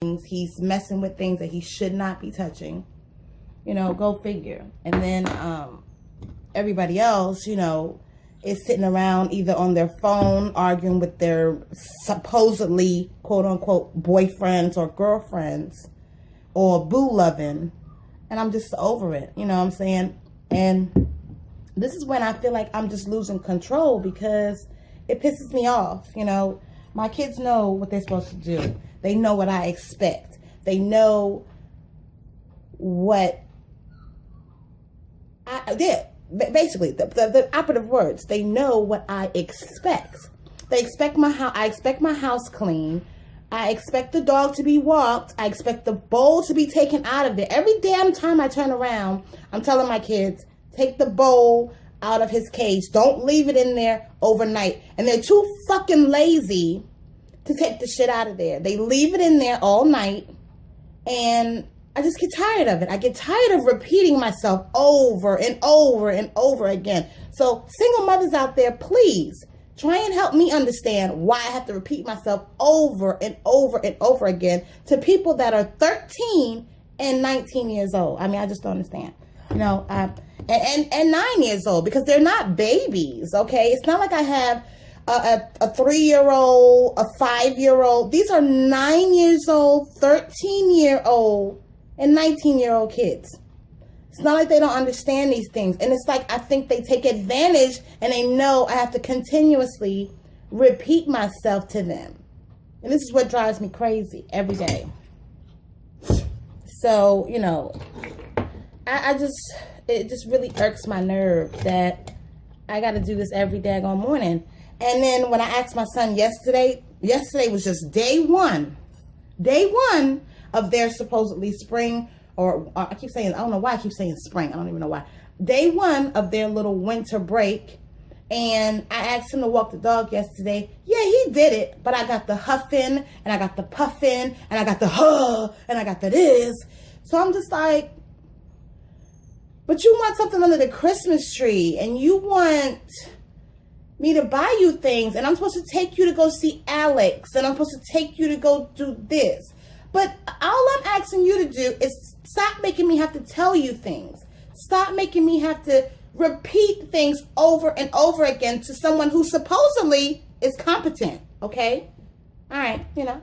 He's messing with things that he should not be touching. You know, go figure. And then everybody else, you know, is sitting around either on their phone arguing with their supposedly quote unquote boyfriends or girlfriends or boo loving. And I'm just over it. You know what I'm saying? And this is when I feel like I'm just losing control because it pisses me off. You know, my kids know what they're supposed to do. They know what I expect. They know what I did. Basically, the operative words. They know what I expect. They expect I expect my house clean. I expect the dog to be walked. I expect the bowl to be taken out of there. Every damn time I turn around, I'm telling my kids, take the bowl out of his cage. Don't leave it in there overnight. And they're too fucking lazy to take the shit out of there. They leave it in there all night. And I just get tired of it. I get tired of repeating myself over and over and over again. So single mothers out there, please try and help me understand why I have to repeat myself over and over and over again to people that are 13 and 19 years old. I mean, I just don't understand. You know, and 9 years old, because they're not babies, okay? It's not like I have a 3-year-old, a 5-year-old. These are 9 years old, 13-year-old, and 19-year-old kids. It's not like they don't understand these things. And it's like I think they take advantage and they know I have to continuously repeat myself to them. And this is what drives me crazy every day. So, you know, it just really irks my nerve that I got to do this every daggone morning. And then when I asked my son yesterday was just day one of their supposedly spring, or I keep saying, I don't know why I keep saying spring. I don't even know why. Day one of their little winter break. And I asked him to walk the dog yesterday. Yeah, he did it. But I got the huffing, and I got the puffing, and I got the and I got the this. So I'm just like, but you want something under the Christmas tree, and you want me to buy you things, and I'm supposed to take you to go see Alex, and I'm supposed to take you to go do this. But all I'm asking you to do is stop making me have to tell you things. Stop making me have to repeat things over and over again to someone who supposedly is competent, okay? All right, you know.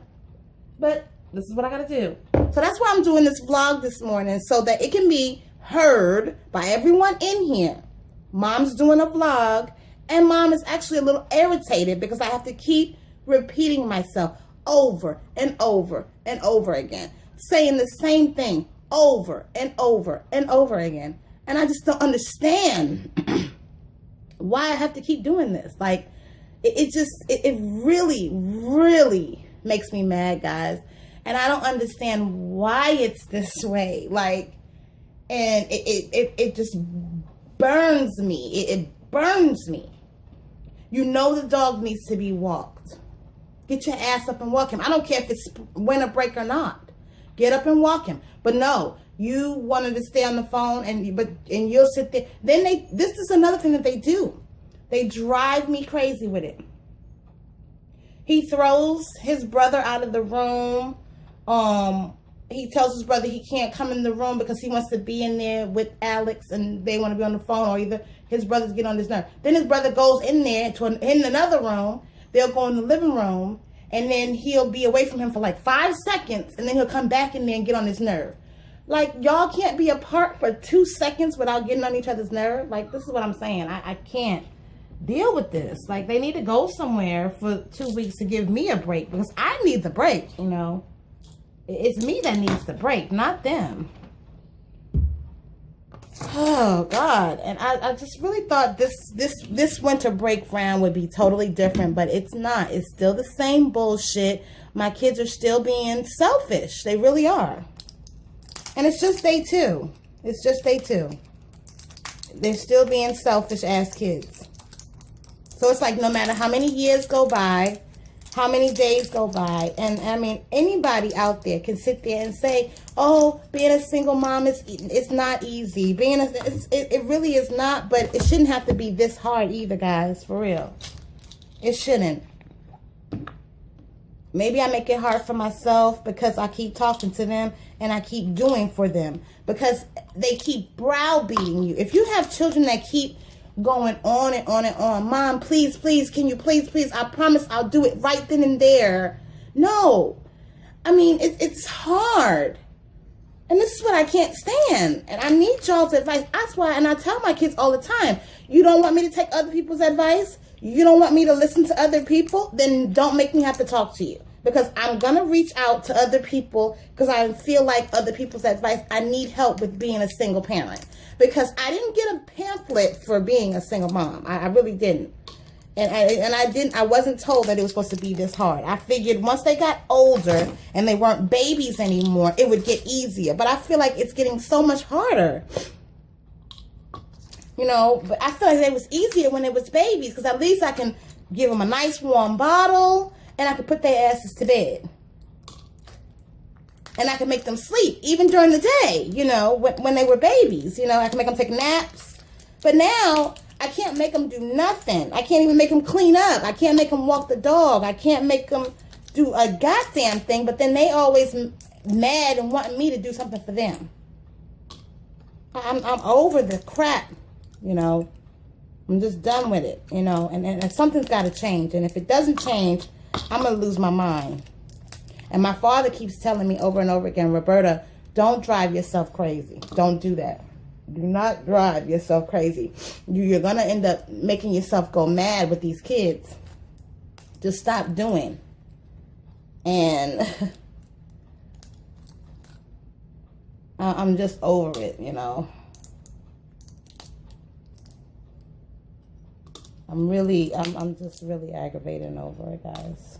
But this is what I got to do. So that's why I'm doing this vlog this morning, so that it can be heard by everyone in here. Mom's doing a vlog, and Mom is actually a little irritated because I have to keep repeating myself over and over and over again, saying the same thing over and over and over again. And I just don't understand why I have to keep doing this. Like, it really, really makes me mad, guys. And I don't understand why it's this way. Like, and it just burns me. It burns me. You know the dog needs to be walked. Get your ass up and walk him. I don't care if it's winter break or not. Get up and walk him. But no, you wanted to stay on the phone and you'll sit there. Then this is another thing that they do. They drive me crazy with it. He throws his brother out of the room. He tells his brother he can't come in the room because he wants to be in there with Alex and they want to be on the phone, or either his brothers get on his nerve. Then his brother goes in there in another room. They'll go in the living room, and then he'll be away from him for like 5 seconds, and then he'll come back in there and get on his nerve. Like, y'all can't be apart for 2 seconds without getting on each other's nerve. Like, this is what I'm saying. I can't deal with this. Like, they need to go somewhere for 2 weeks to give me a break, because I need the break, you know. It's me that needs the break, not them. Oh God. And I just really thought this winter break round would be totally different, but it's not. It's still the same bullshit. My kids are still being selfish. They really are. And it's just day 2. It's just day 2. They're still being selfish ass kids. So it's like no matter how many years go by, how many days go by, and I mean, anybody out there can sit there and say, oh, being a single mom it's not easy. It really is not, but it shouldn't have to be this hard either, guys, for real. It shouldn't. Maybe I make it hard for myself because I keep talking to them and I keep doing for them because they keep browbeating you. If you have children that keep going on and on and on, Mom, please, please, can you please, I promise I'll do it right then and there. No. I mean, it's hard. And this is what I can't stand. And I need y'all's advice. That's why, and I tell my kids all the time, you don't want me to take other people's advice? You don't want me to listen to other people? Then don't make me have to talk to you. Because I'm going to reach out to other people because I feel like other people's advice. I need help with being a single parent. Because I didn't get a pamphlet for being a single mom. I really didn't. And I wasn't told that it was supposed to be this hard. I figured once they got older and they weren't babies anymore, it would get easier. But I feel like it's getting so much harder. You know, but I feel like it was easier when it was babies because at least I can give them a nice warm bottle and I can put their asses to bed. And I can make them sleep even during the day, you know, when they were babies. You know, I can make them take naps. But now I can't make them do nothing. I can't even make them clean up. I can't make them walk the dog. I can't make them do a goddamn thing. But then they always mad and want me to do something for them. I'm over the crap, you know. I'm just done with it, you know. And something's got to change. And if it doesn't change, I'm going to lose my mind. And my father keeps telling me over and over again, Roberta, don't drive yourself crazy. Don't do that. Do not drive yourself crazy. You're going to end up making yourself go mad with these kids. Just stop doing. And I'm just over it, you know. I'm just really aggravated over it, guys.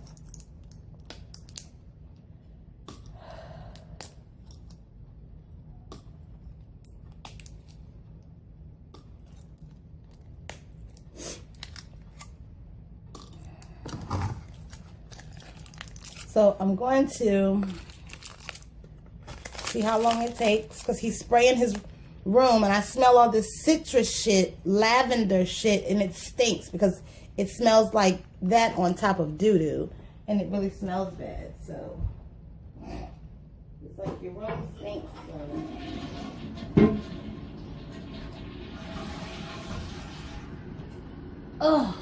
So I'm going to see how long it takes because he's spraying his room and I smell all this citrus shit, lavender shit, and it stinks because it smells like that on top of doo-doo and it really smells bad. So it's like your room stinks. So. Oh.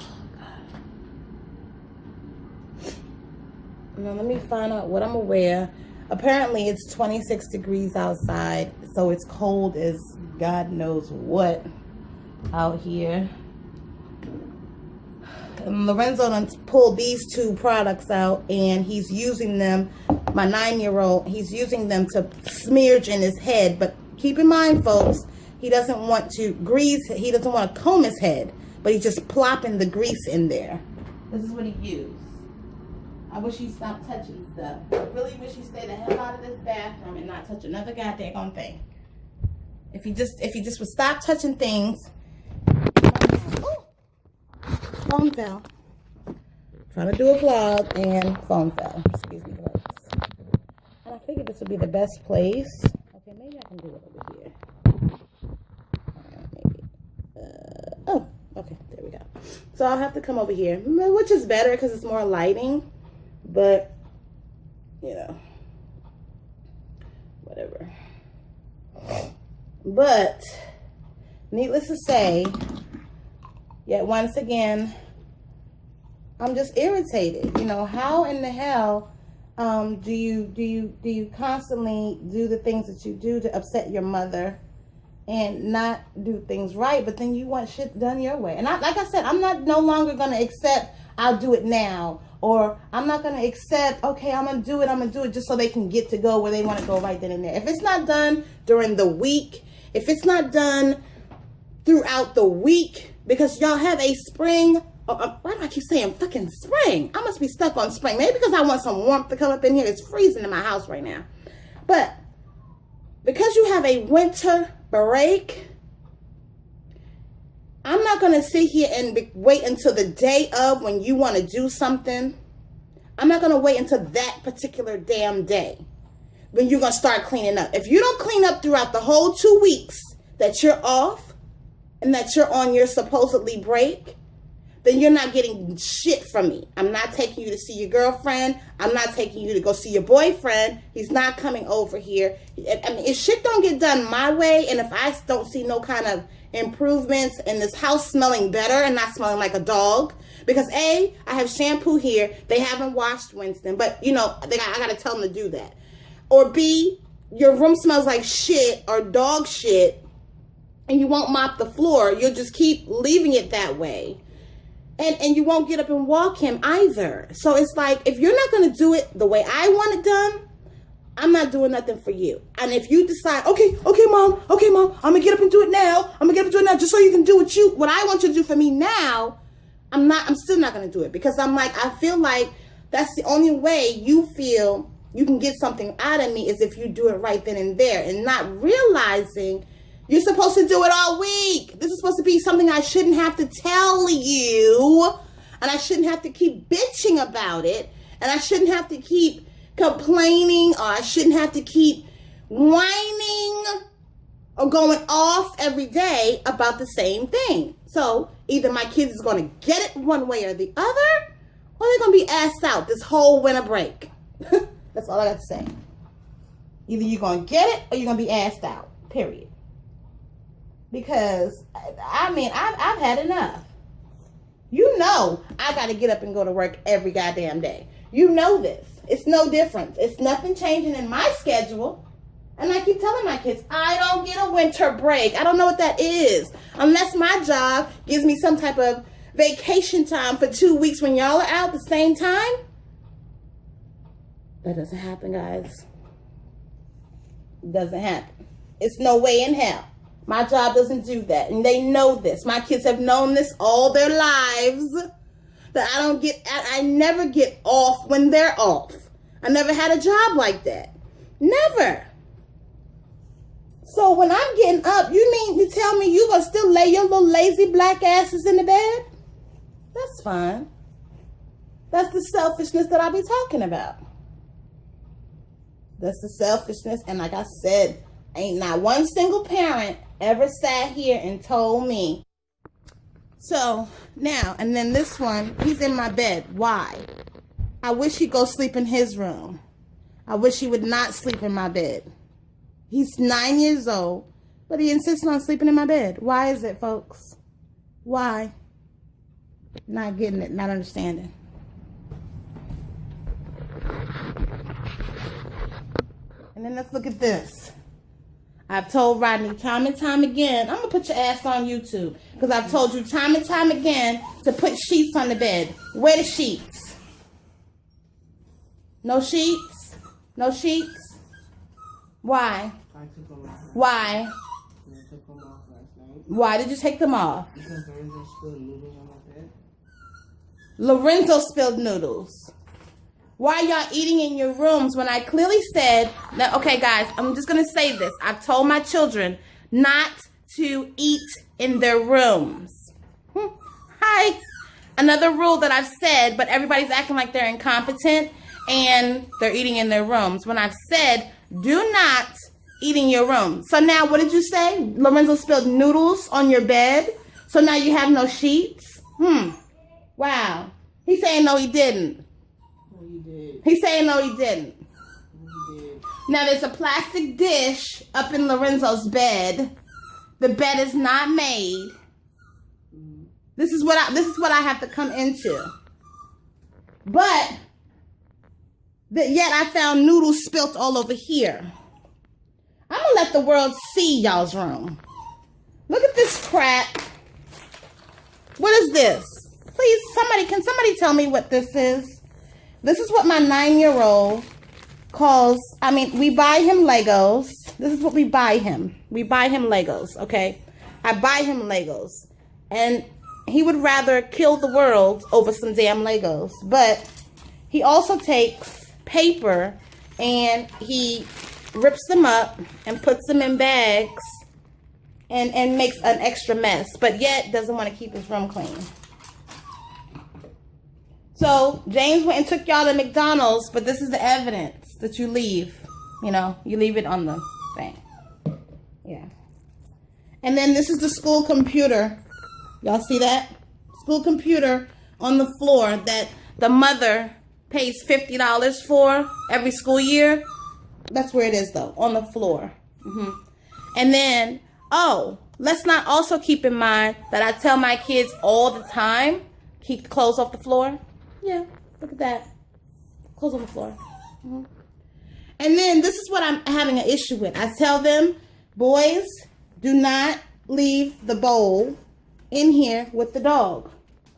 Now let me find out what I'm gonna wear. Apparently it's 26 degrees outside, so it's cold as God knows what out here. And Lorenzo done pulled these two products out and he's using them, my 9-year-old, he's using them to smudge in his head. But keep in mind, folks, he doesn't want to grease, he doesn't want to comb his head, but he's just plopping the grease in there. This is what he used. I wish he stopped touching stuff. I really wish he stayed the hell out of this bathroom and not touch another goddamn thing. If he just would stop touching things. Oh, phone fell. Trying to do a vlog and phone fell. Excuse me, folks. And I figured this would be the best place. Okay, maybe I can do it over here. Maybe. Oh, okay, there we go. So I'll have to come over here, which is better because it's more lighting. But, you know, whatever. But, needless to say, yet once again, I'm just irritated. You know, how in the hell do you constantly do the things that you do to upset your mother and not do things right, but then you want shit done your way? And like I said, I'm no longer going to accept, I'll do it now. Or I'm not going to accept, okay, I'm going to do it just so they can get to go where they want to go right then and there. If it's not done during the week, if it's not done throughout the week, because y'all have a spring, why do I keep saying fucking spring? I must be stuck on spring. Maybe because I want some warmth to come up in here. It's freezing in my house right now. But because you have a winter break, I'm not going to sit here and wait until the day of when you want to do something. I'm not going to wait until that particular damn day when you're going to start cleaning up. If you don't clean up throughout the whole 2 weeks that you're off and that you're on your supposedly break, then you're not getting shit from me. I'm not taking you to see your girlfriend. I'm not taking you to go see your boyfriend. He's not coming over here. I mean, if shit don't get done my way, and if I don't see no kind of improvements and this house smelling better and not smelling like a dog, because A, I have shampoo here. They haven't washed Winston, but you know, I got to tell them to do that. Or B, your room smells like shit or dog shit and you won't mop the floor. You'll just keep leaving it that way. And you won't get up and walk him either. So it's like, if you're not going to do it the way I want it done, I'm not doing nothing for you. And if you decide, okay, mom, I'm going to get up and do it now. Just so you can do what I want you to do for me now. I'm still not going to do it, because I feel like that's the only way you feel you can get something out of me, is if you do it right then and there, and not realizing you're supposed to do it all week. This is supposed to be something I shouldn't have to tell you, and I shouldn't have to keep bitching about it, and I shouldn't have to keep complaining, or I shouldn't have to keep whining or going off every day about the same thing. So either my kids is going to get it one way or the other, or they're going to be asked out this whole winter break. That's all I got to say. Either you're going to get it or you're going to be asked out, period. Because, I mean, I've had enough. You know I got to get up and go to work every goddamn day. You know this. It's no difference. It's nothing changing in my schedule. And I keep telling my kids, I don't get a winter break. I don't know what that is. Unless my job gives me some type of vacation time for 2 weeks when y'all are out at the same time. That doesn't happen, guys. It doesn't happen. It's no way in hell. My job doesn't do that. And they know this. My kids have known this all their lives. That I never get off when they're off. I never had a job like that. Never. So when I'm getting up, you mean to tell me you gonna still lay your little lazy black asses in the bed? That's fine. That's the selfishness that I be talking about. That's the selfishness. And like I said, ain't not one single parent ever sat here and told me. So now, and then this one, he's in my bed. Why? I wish he'd go sleep in his room. I wish he would not sleep in my bed. He's 9 years old, but he insists on sleeping in my bed. Why is it, folks? Why? Not getting it, not understanding. And then let's look at this. I've told Rodney time and time again, I'm going to put your ass on YouTube, because I've told you time and time again to put sheets on the bed. Where the sheets? No sheets? No sheets? Why? I took them off. Why? I took them off last night. Why did you take them off? Because Lorenzo spilled noodles on my bed. Lorenzo spilled noodles. Why are y'all eating in your rooms when I clearly said that? Okay, guys, I'm just going to say this. I've told my children not to eat in their rooms. Hi. Another rule that I've said, but everybody's acting like they're incompetent and they're eating in their rooms. When I've said, do not eat in your room. So now, what did you say? Lorenzo spilled noodles on your bed. So now you have no sheets? Wow. He's saying no, he didn't. No, you did. He's saying no, he didn't. No, you did. Now there's a plastic dish up in Lorenzo's bed. The bed is not made. This is what I have to come into. But yet I found noodles spilt all over here. I'm gonna let the world see y'all's room. Look at this crap. What is this? Please, can somebody tell me what this is? This is what my 9-year-old calls, we buy him Legos. This is what we buy him. We buy him Legos, okay? I buy him Legos. And he would rather kill the world over some damn Legos. But he also takes paper and he rips them up and puts them in bags and makes an extra mess. But yet doesn't want to keep his room clean. So James went and took y'all to McDonald's, but this is the evidence that you leave. You know, you leave it on the thing. Yeah. And then this is the school computer. Y'all see that? school computer on the floor that the mother pays $50 for every school year. That's where it is, though, on the floor. And then, let's not also keep in mind that I tell my kids all the time, keep the clothes off the floor. Yeah, look at that. Clothes on the floor. And then this is what I'm having an issue with. I tell them, boys, do not leave the bowl in here with the dog.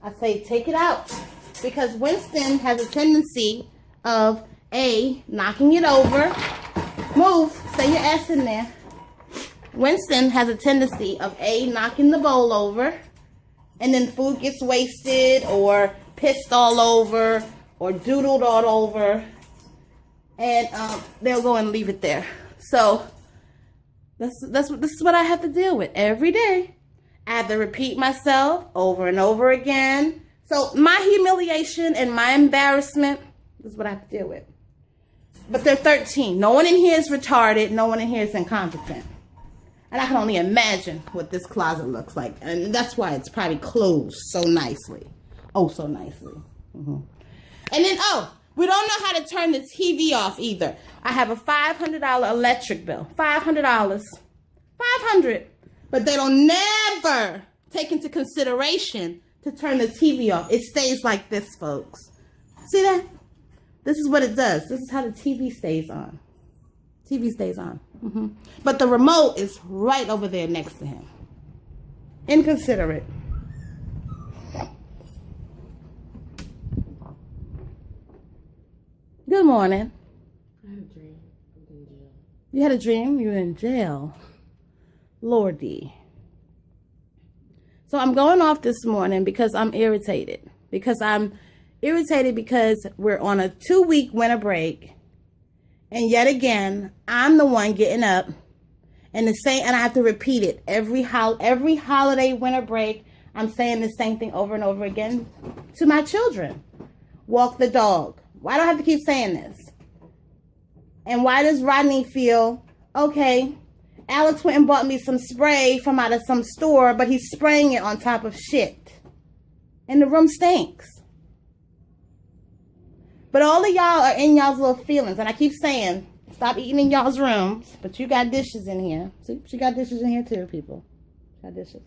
I say, take it out. Because Winston has a tendency of, knocking it over. Move. Stay your ass in there. Winston has a tendency of, knocking the bowl over. And then food gets wasted or pissed all over or doodled all over. And they'll go and leave it there. So this is what I have to deal with every day. I have to repeat myself over and over again. So my humiliation and my embarrassment is what I have to deal with. But they're 13. No one in here is retarded. No one in here is incompetent. And I can only imagine what this closet looks like. And that's why it's probably closed so nicely. Oh, so nicely. And then, we don't know how to turn the TV off either. I have a $500 electric bill. $500. $500. But they don't never take into consideration to turn the TV off. It stays like this, folks. See that? This is what it does. This is how the TV stays on. TV stays on. But the remote is right over there next to him. Inconsiderate. Good morning. I had a dream. I was in jail. You had a dream? You were in jail. Lordy. So I'm going off this morning because I'm irritated. Because we're on a 2-week winter break. And yet again, I'm the one getting up. And I have to repeat it. Every holiday winter break, I'm saying the same thing over and over again to my children. Walk the dog. Why do I have to keep saying this? And why does Rodney feel, okay, Alex went and bought me some spray from out of some store, but he's spraying it on top of shit. And the room stinks. But all of y'all are in y'all's little feelings. And I keep saying, stop eating in y'all's rooms. But you got dishes in here. See, she got dishes in here too, people. She got dishes.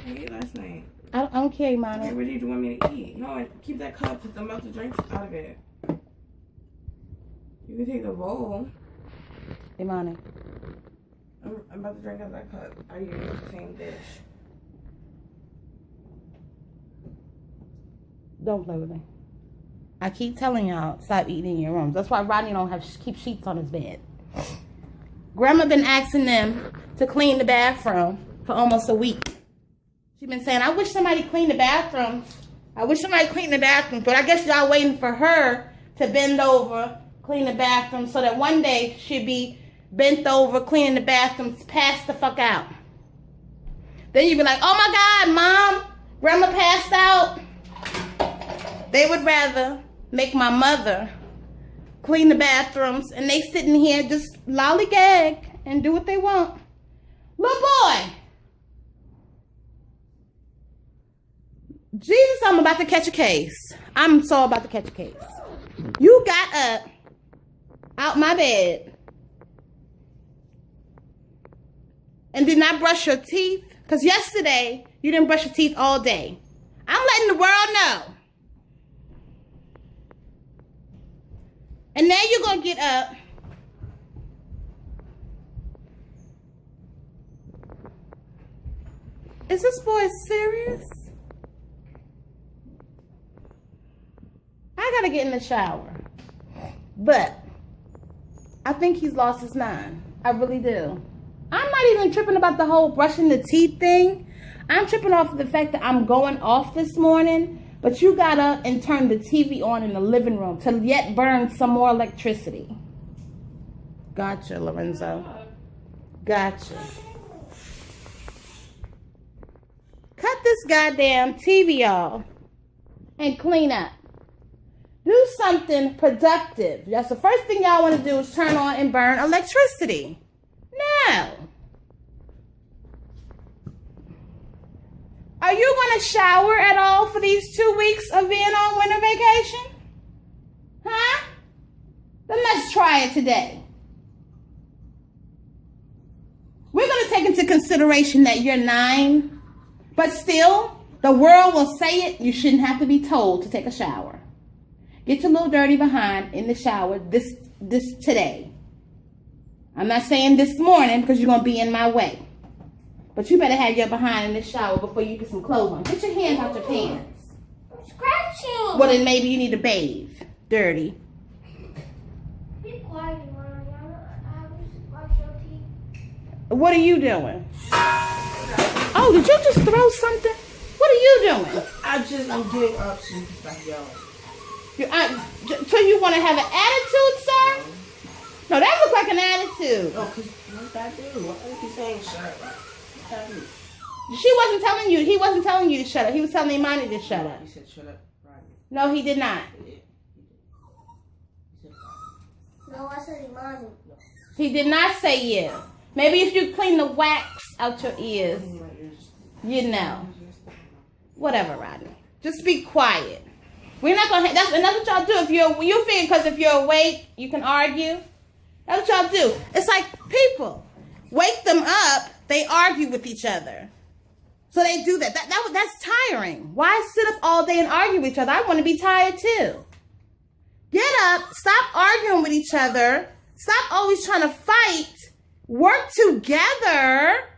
I ate last night. I don't care, Imani. Where did you want me to eat? No, keep that cup. Put the melted drinks out of it. You can take the bowl. Imani. I'm about to drink out of that cup. I use the same dish. Don't play with me. I keep telling y'all, stop eating in your rooms. That's why Rodney don't keep sheets on his bed. Grandma been asking them to clean the bathroom for almost a week. She's been saying, I wish somebody cleaned the bathrooms. But I guess y'all waiting for her to bend over, clean the bathroom, so that one day she'd be bent over, cleaning the bathrooms, passed the fuck out. Then you'd be like, oh my God, Mom, Grandma passed out. They would rather make my mother clean the bathrooms, and they sitting here just lollygag and do what they want. Little boy. Jesus, I'm about to catch a case. I'm so about to catch a case. You got up out my bed and did not brush your teeth, because yesterday you didn't brush your teeth all day. I'm letting the world know. And now you're going to get up. Is this boy serious? I got to get in the shower. But I think he's lost his mind. I really do. I'm not even tripping about the whole brushing the teeth thing. I'm tripping off of the fact that I'm going off this morning. But you got up and turned the TV on in the living room to yet burn some more electricity. Gotcha, Lorenzo. Gotcha. Cut this goddamn TV off and clean up. Do something productive. That's the first thing y'all want to do is turn on and burn electricity. No. Are you going to shower at all for these 2 weeks of being on winter vacation? Huh? Then let's try it today. We're going to take into consideration that you're 9, but still, the world will say it. You shouldn't have to be told to take a shower. Get your little dirty behind in the shower this today. I'm not saying this morning because you're going to be in my way. But you better have your behind in the shower before you get some clothes on. Get your hands out your pants. I'm scratching. Well, then maybe you need to bathe. Dirty. Be quiet, Mom. I have to brush your teeth. What are you doing? Oh, did you just throw something? What are you doing? I'm getting up to the backyard. So you want to have an attitude, sir? No, that looks like an attitude. No, because what did I do? Why are you saying shut up? What did I do? She wasn't telling you. He wasn't telling you to shut up. He was telling Imani to shut up. He said shut up, Rodney. No, he did not. He did. He said No, I said Imani. He did not say you. Maybe if you clean the wax out your ears, you know. Whatever, Rodney. Just be quiet. We're not gonna. That's what y'all do. If you figure because if you're awake, you can argue. That's what y'all do. It's like people wake them up. They argue with each other. So they do that. That's tiring. Why sit up all day and argue with each other? I want to be tired too. Get up. Stop arguing with each other. Stop always trying to fight. Work together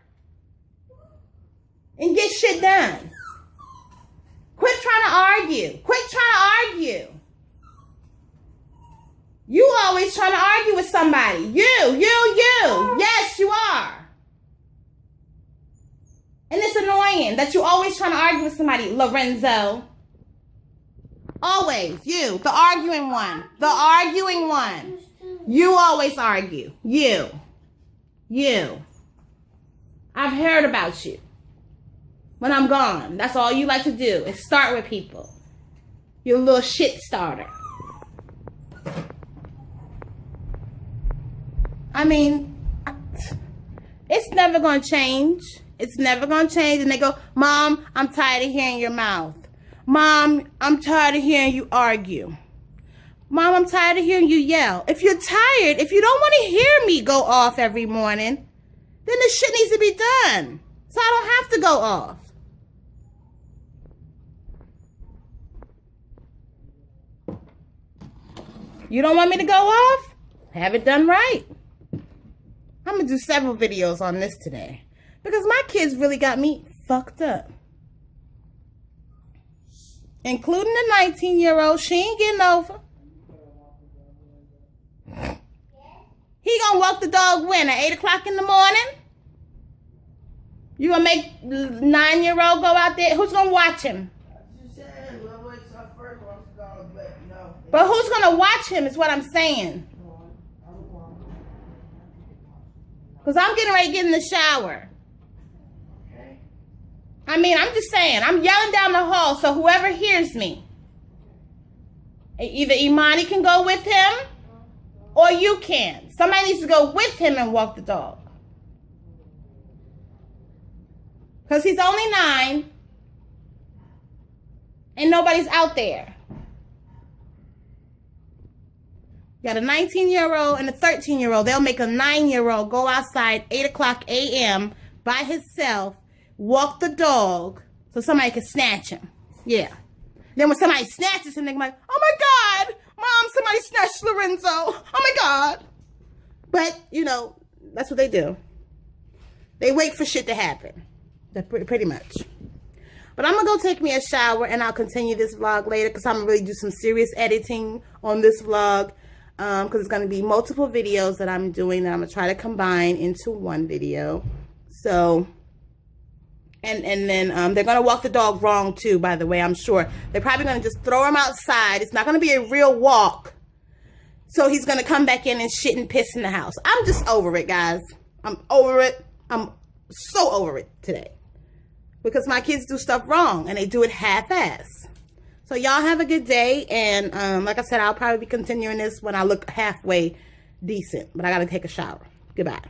and get shit done. Quit trying to argue. Quit trying to argue. You always trying to argue with somebody. You. Yes, you are. And it's annoying that you always trying to argue with somebody, Lorenzo. Always. You. The arguing one. The arguing one. You always argue. You. I've heard about you. When I'm gone, that's all you like to do is start with people. You're a little shit starter. I mean, it's never going to change. It's never going to change. And they go, Mom, I'm tired of hearing your mouth. Mom, I'm tired of hearing you argue. Mom, I'm tired of hearing you yell. If you're tired, if you don't want to hear me go off every morning, then the shit needs to be done. So I don't have to go off. You don't want me to go off? Have it done right. I'm going to do several videos on this today. Because my kids really got me fucked up. Including the 19-year-old. She ain't getting over. He going to walk the dog when? At 8 o'clock in the morning? You going to make the 9-year-old go out there? Who's going to watch him? But who's going to watch him is what I'm saying. Because I'm getting ready to get in the shower. I mean, I'm just saying. I'm yelling down the hall, so whoever hears me. Either Imani can go with him, or you can. Somebody needs to go with him and walk the dog. Because he's only 9, and nobody's out there. You got a 19-year-old and a 13-year-old. They'll make a 9-year-old go outside 8 o'clock a.m. by himself, walk the dog so somebody can snatch him. Yeah. Then when somebody snatches him, they're like, oh my God, Mom, somebody snatched Lorenzo. Oh my God. But, you know, that's what they do. They wait for shit to happen. That's pretty much. But I'm going to go take me a shower and I'll continue this vlog later because I'm going to really do some serious editing on this vlog. Because it's going to be multiple videos that I'm doing that I'm going to try to combine into one video. So, and then they're going to walk the dog wrong too, by the way, I'm sure. They're probably going to just throw him outside. It's not going to be a real walk. So he's going to come back in and shit and piss in the house. I'm just over it, guys. I'm over it. I'm so over it today. Because my kids do stuff wrong and they do it half-ass. So y'all have a good day, and like I said, I'll probably be continuing this when I look halfway decent, but I gotta take a shower. Goodbye.